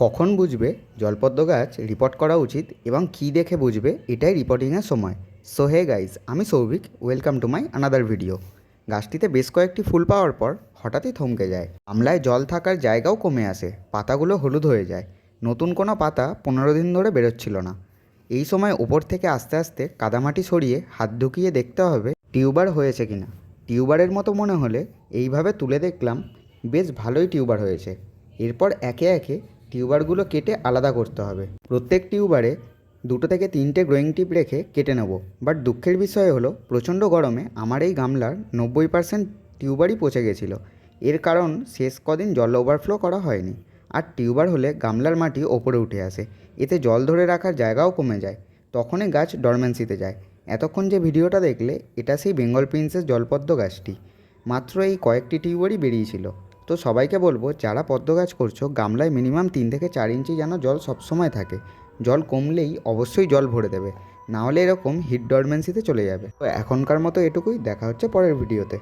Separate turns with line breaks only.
কখন বুঝবে জলপদ্ম গাছ রিপোর্ট করা উচিত এবং কী দেখে বুঝবে এটাই রিপোর্টিংয়ের সময়। সো হে গাইজ, আমি Souvik, welcome to my another video. গাছটিতে বেশ কয়েকটি ফুল পাওয়ার পর হঠাৎই থমকে যায়। গামলায় জল থাকার জায়গাও কমে আসে, পাতাগুলো হলুদ হয়ে যায়, নতুন কোনো পাতা 15 দিন ধরে বেরোচ্ছিল না। এই সময় ওপর থেকে আস্তে আস্তে কাদামাটি সরিয়ে হাত ঢুকিয়ে দেখতে হবে টিউবার হয়েছে কিনা। টিউবারের মতো মনে হলে এইভাবে তুলে দেখলাম বেশ ভালোই টিউবার হয়েছে। এরপর একে একে টিউবারগুলো কেটে আলাদা করতে হবে। প্রত্যেক টিউবারে 2 থেকে 3টে গ্রোয়িং টিপ রেখে কেটে নেব। বাট দুঃখের বিষয় হলো প্রচণ্ড গরমে আমার এই গামলার 90% টিউবারই পচে গেছিলো। এর কারণ শেষ কদিন জল ওভারফ্লো করা হয়নি, আর টিউবার হলে গামলার মাটি ওপরে উঠে আসে, এতে জল ধরে রাখার জায়গাও কমে যায়, তখনই গাছ ডরমেন্সিতে যায়। এতক্ষণ যে ভিডিওটা দেখলে এটা সেই বেঙ্গল প্রিন্সেস জলপদ্ম গাছটি। মাত্র এই কয়েকটি টিউবারই বেরিয়েছিল। তো সবাইকে বলবো, যারা পদ্ম গাছ করছো গামলায় মিনিমাম 3 থেকে 4 ইঞ্চি যেন জল সবসময় থাকে। জল কমলেই অবশ্যই জল ভরে দেবে, নাহলে এরকম হিট ডরমেন্সিতে চলে যাবে। তো এখনকার মতো এটুকুই, দেখা হচ্ছে পরের ভিডিওতে।